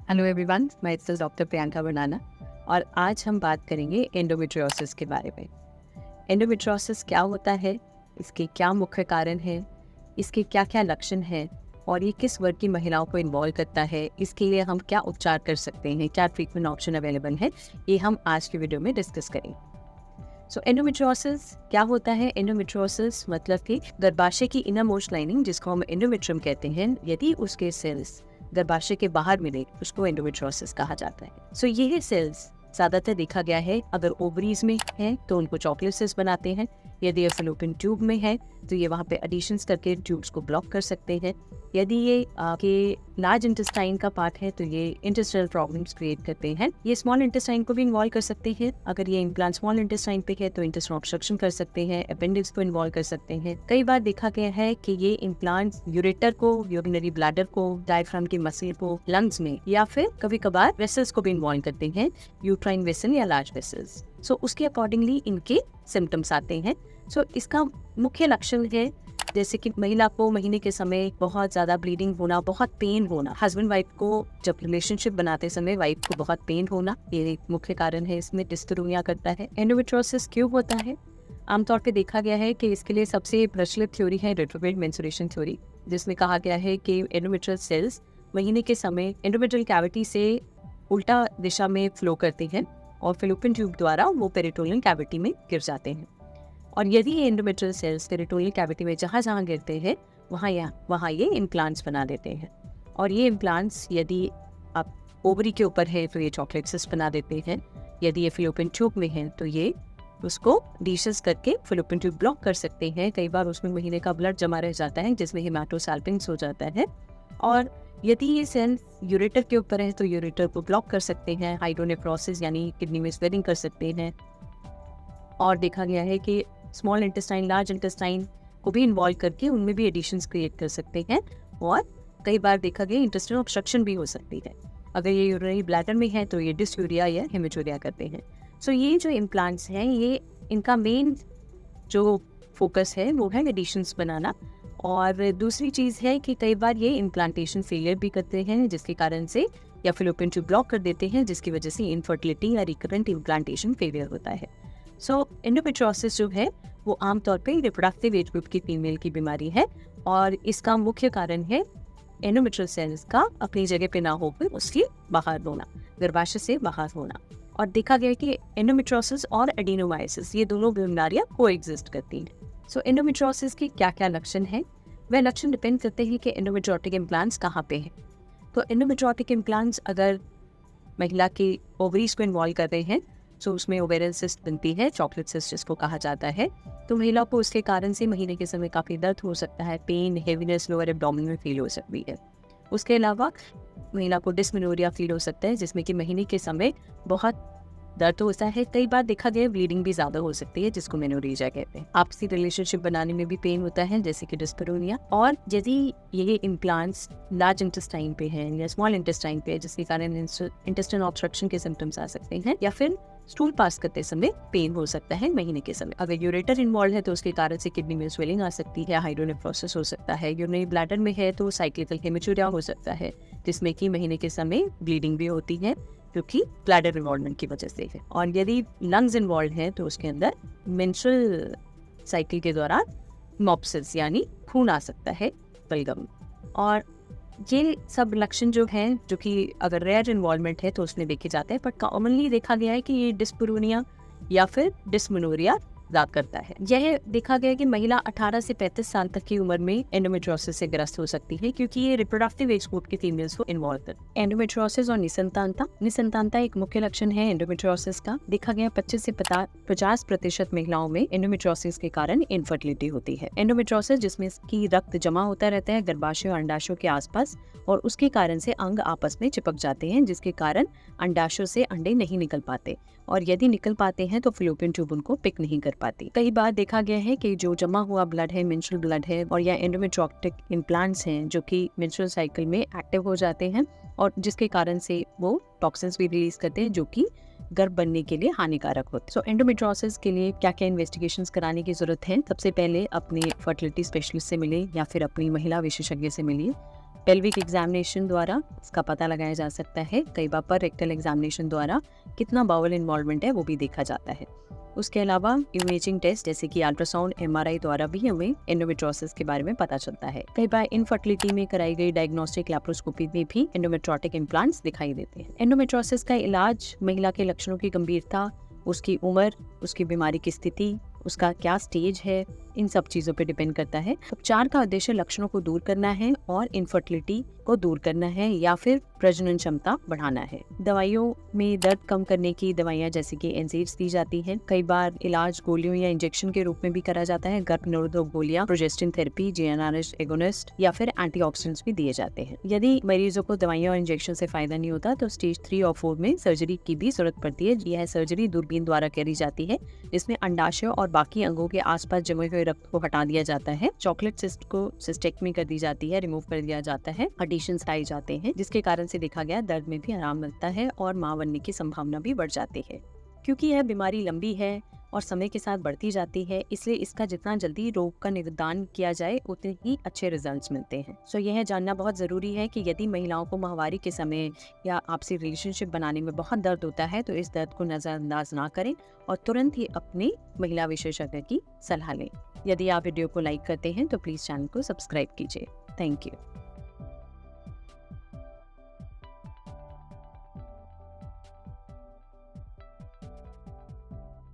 Hello everyone, मैं it's doctor Priyanka बनाना और आज हम बात करेंगे एंडोमेट्रियोसिस के बारे में। एंडोमेट्रियोसिस क्या होता है, इसके क्या मुख्य कारण हैं, इसके क्या क्या लक्षण हैं और ये किस वर्ग की महिलाओं को इन्वॉल्व करता है, इसके लिए हम क्या उपचार कर सकते हैं, क्या ट्रीटमेंट ऑप्शन अवेलेबल है, ये हम आज की वीडियो में डिस्कस करेंगे। सो एंडोमेट्रियोसिस क्या होता है? एंडोमेट्रियोसिस मतलब कि गर्भाशय की इनर मोस्ट लाइनिंग, जिसको हम एंडोमेट्रियम कहते हैं, यदि उसके सेल्स गर्भाशय के बाहर मिले उसको एंडोमेट्रियोसिस कहा जाता है। सो ये सेल्स ज्यादातर देखा गया है अगर ओवरीज में है तो उनको चॉकलेट सिस्ट बनाते हैं। यदि ये फैलोपियन ट्यूब में है तो ये वहाँ पे एडिशंस करके ट्यूब्स को ब्लॉक कर सकते हैं। यदि ये के लार्ज इंटेस्टाइन का पार्ट है तो ये इंटेस्टाइनल प्रॉब्लम्स क्रिएट करते हैं। ये स्मॉल इंटेस्टाइन को भी इन्वॉल्व कर सकते हैं। अगर ये इम्प्लांट स्मॉल इंटेस्टाइन पे है तो इंटेस्टाइनल ऑब्स्ट्रक्शन कर सकते हैं, अपेंडिक्स को इन्वॉल्व कर सकते हैं। कई बार देखा गया है कि ये इम्प्लांट यूरेटर को, यूरिनरी ब्लैडर को, डायफ्राम की मसल को, लंग्स में या फिर कभी कभार वेसल्स को भी इन्वॉल्व करते हैं, यूट्राइन वेसल या लार्ज वेसल्स। सो उसके अकॉर्डिंगली इनके सिम्टम्स आते हैं। सो इसका मुख्य लक्षण है जैसे कि महिला को महीने के समय बहुत ज्यादा ब्लीडिंग होना, बहुत पेन होना, हस्बैंड वाइफ को जब रिलेशनशिप बनाते समय वाइफ को बहुत पेन होना, ये एक मुख्य कारण है। इसमें डिस्पैरिया करता है। एंडोमेट्रियोसिस क्यों होता है? आमतौर पे देखा गया है कि इसके लिए सबसे प्रचलित थ्योरी है रेट्रोग्रेड मेंस्ट्रुएशन थ्योरी, जिसमें कहा गया है कि एंडोमेट्रियल सेल्स महीने के समय एंडोमेट्रियल कैविटी से उल्टा दिशा में फ्लो करते हैं और फैलोपियन ट्यूब द्वारा वो पेरिटोनियल कैविटी में गिर जाते हैं। और यदि ये एंडोमेट्रियल सेल्स पेरिटोनियल कैविटी में जहाँ जहाँ गिरते हैं वहाँ ये इम्प्लांट्स बना देते हैं। और ये इम्प्लांट्स यदि आप ओवरी के ऊपर है तो ये चॉकलेट सिस्ट बना देते हैं। यदि ये फैलोपियन ट्यूब में है तो ये उसको डिशेस करके फैलोपियन ट्यूब ब्लॉक कर सकते हैं। कई बार उसमें महीने का ब्लड जमा रह जाता है जिसमें हेमाटोसाल्पिंग्स हो जाता है। और यदि ये सेल यूरेटर के ऊपर है तो यूरेटर को ब्लॉक कर सकते हैं। हाइड्रोनेफ्रोसिस यानी किडनी में स्वेलिंग कर सकते हैं। और देखा गया है कि स्मॉल इंटेस्टाइन, लार्ज इंटेस्टाइन को भी इन्वॉल्व करके उनमें भी एडिशंस क्रिएट कर सकते हैं। और कई बार देखा गया इंटेस्टाइनल ऑब्स्ट्रक्शन भी हो सकती है। अगर ये यूरिनरी ब्लैडर में है तो ये डिस्यूरिया या हेमेचूरिया करते हैं। सो ये जो इम्प्लांट्स हैं, ये इनका मेन जो फोकस है वो है एडिशंस बनाना। और दूसरी चीज़ है कि कई बार ये इम्प्लांटेशन फेलियर भी करते हैं, जिसके कारण से या फैलोपियन ट्यूब ब्लॉक कर देते हैं, जिसकी वजह से इनफर्टिलिटी या रिकरेंट इम्प्लांटेशन फेलियर होता है। सो एंडोमेट्रियोसिस जो है वो आमतौर पे रिप्रोडक्टिव एज ग्रुप की फीमेल की बीमारी है और इसका मुख्य कारण है एंडोमेट्रियल सेल्स का अपनी जगह पे ना होकर उसके बाहर होना, गर्भाशय से बाहर होना। और देखा गया कि एंडोमेट्रियोसिस और एडिनोमाइसिस ये दोनों बीमारियां कोएग्जिस्ट करती हैं। सो एंडोमेट्रियोसिस के क्या क्या लक्षण हैं? वह लक्षण डिपेंड करते हैं कि एंडोमेट्रियोटिक इम्प्लांट्स कहाँ पे हैं। तो एंडोमेट्रियोटिक इम्प्लांट्स अगर महिला की ओवरीज को इन्वॉल्व कर रहे हैं तो उसमें ओवेरियल सिस्ट बनती है, चॉकलेट सिस्ट जिसको कहा जाता है। तो महिला को उसके कारण से महीने के समय काफ़ी दर्द हो सकता है, पेन, हेवीनेस लोअर एब्डोमेन में फील हो सकती है। उसके अलावा महिला को डिस्मेनोरिया फील हो सकता है, जिसमें कि महीने के समय बहुत दर्द होता है। कई बार देखा गया ब्लीडिंग भी ज़्यादा हो सकती है, जिसको मेनोरेजिया कहते हैं। आपसी रिलेशनशिप बनाने में भी पेन होता है, जैसे कि डिस्पेरोनिया। और यदि ये इम्प्लांट्स लार्ज इंटेस्टाइन पे हैं या स्मॉल इंटेस्टाइन पे है, जिसके कारण इंटेस्टाइनल ऑब्स्ट्रक्शन के सिम्टम्स आ सकते हैं, या फिर स्टूल पास करते समय पेन हो सकता है महीने के समय। अगर यूरेटर इन्वॉल्व है तो उसके कारण से किडनी में स्वेलिंग आ सकती है, हाइड्रोनेफ्रोसिस हो सकता है। यूरिनरी ब्लैडर में है तो साइक्लिकल हेमेचूरिया हो सकता है, जिसमें कि महीने के समय ब्लीडिंग भी होती है, क्योंकि ब्लैडर इन्वॉल्वमेंट की वजह से है। और यदि लंग्स इन्वॉल्व है तो उसके अंदर मेंस्ट्रुअल साइकिल के दौरान मॉप्सिस यानी खून आ सकता है, बलगम। और ये सब लक्षण जो हैं, जो कि अगर रेयर इन्वॉल्वमेंट है तो उसमें देखे जाते हैं, बट कॉमनली देखा गया है कि ये डिस्पेरोनिया या फिर डिस्मेनोरिया ज्यादा करता है। यह देखा गया कि महिला 18 से 35 साल तक की उम्र में एंडोमेट्रियोसिस से ग्रस्त हो सकती है, क्योंकि ये रिप्रोडक्टिव एज ग्रुप की फीमेल्स को इन्वॉल्व करता है। एंडोमेट्रियोसिस और निसंतानता एक मुख्य लक्षण है एंडोमेट्रियोसिस का। देखा गया 25 से 50% महिलाओं में एंडोमेट्रियोसिस के कारण इनफर्टिलिटी होती है। एंडोमेट्रियोसिस जिसमें की रक्त जमा होता रहता है गर्भाशय और अंडाशयों के आसपास, और उसके कारण से अंग आपस में चिपक जाते हैं, जिसके कारण अंडाशयों से अंडे नहीं निकल पाते, और यदि निकल पाते हैं तो फैलोपियन ट्यूब उनको पिक नहीं कर पाती। कई बार देखा गया है कि जो जमा हुआ ब्लड है, मेंस्ट्रुअल ब्लड है, और या एंडोमेट्रियोटिक इम्प्लांट्स हैं, जो कि मेंस्ट्रुअल साइकिल में एक्टिव हो जाते हैं, और जिसके कारण से वो टॉक्सिन्स भी रिलीज करते हैं, जो कि गर्भ बनने के लिए हानिकारक होते हैं। सो एंडोमेट्रियोसिस के लिए क्या क्या इन्वेस्टिगेशंस कराने की जरूरत है? सबसे पहले अपने फर्टिलिटी स्पेशलिस्ट से मिले या फिर अपनी महिला विशेषज्ञ से मिलिए। पेल्विक एग्जामिनेशन द्वारा इसका पता लगाया जा सकता है। कई बार पर रेक्टल एग्जामिनेशन द्वारा कितना बाउल इन्वॉल्वमेंट है वो भी देखा जाता है। उसके अलावा इमेजिंग टेस्ट जैसे कि अल्ट्रासाउंड, MRI द्वारा भी हमें एंडोमेट्रियोसिस के बारे में पता चलता है। कई बार इनफर्टिलिटी में कराई गई डायग्नोस्टिक लैप्रोस्कोपी में भी एंडोमेट्रियोटिक इम्प्लांट्स दिखाई देते हैं। एंडोमेट्रियोसिस का इलाज महिला के लक्षणों की गंभीरता, उसकी उम्र, उसकी बीमारी की स्थिति, उसका क्या स्टेज है, इन सब चीज़ों पे डिपेंड करता है। उपचार का उद्देश्य लक्षणों को दूर करना है और इनफर्टिलिटी को दूर करना है या फिर प्रजनन क्षमता बढ़ाना है। दवाइयों में दर्द कम करने की दवाइयाँ जैसे कि एनसेड्स दी जाती हैं। कई बार इलाज गोलियों या इंजेक्शन के रूप में भी करा जाता है। गर्भ निरोधक गोलियां, प्रोजेस्टिन थेरेपी, GnRH एगोनिस्ट या फिर एंटीऑक्सीडेंट्स भी दिए जाते हैं। यदि मरीजों को दवाइयाँ और इंजेक्शन से फायदा नहीं होता तो स्टेज 3 और 4 में सर्जरी की भी जरूरत पड़ती है। यह सर्जरी दूरबीन द्वारा करी जाती है, जिसमें अंडाशय और बाकी अंगों के आसपास जमे हुए रक्त को हटा दिया जाता है। चॉकलेट सिस्ट को सिस्टेक्टमी कर दी जाती है, रिमूव कर दिया जाता है, एडिशंस हटाए जाते हैं, जिसके कारण से देखा गया दर्द में भी आराम मिलता है और मां बनने की संभावना भी बढ़ जाती है। क्योंकि यह बीमारी लंबी है और समय के साथ बढ़ती जाती है, इसलिए इसका जितना जल्दी रोग का निदान किया जाए उतने ही अच्छे रिजल्ट्स मिलते हैं। सो यह जानना बहुत ज़रूरी है कि यदि महिलाओं को माहवारी के समय या आपसी रिलेशनशिप बनाने में बहुत दर्द होता है तो इस दर्द को नज़रअंदाज ना करें और तुरंत ही अपने महिला विशेषज्ञ की सलाह लें। यदि आप वीडियो को लाइक करते हैं तो प्लीज़ चैनल को सब्सक्राइब कीजिए। Thank you.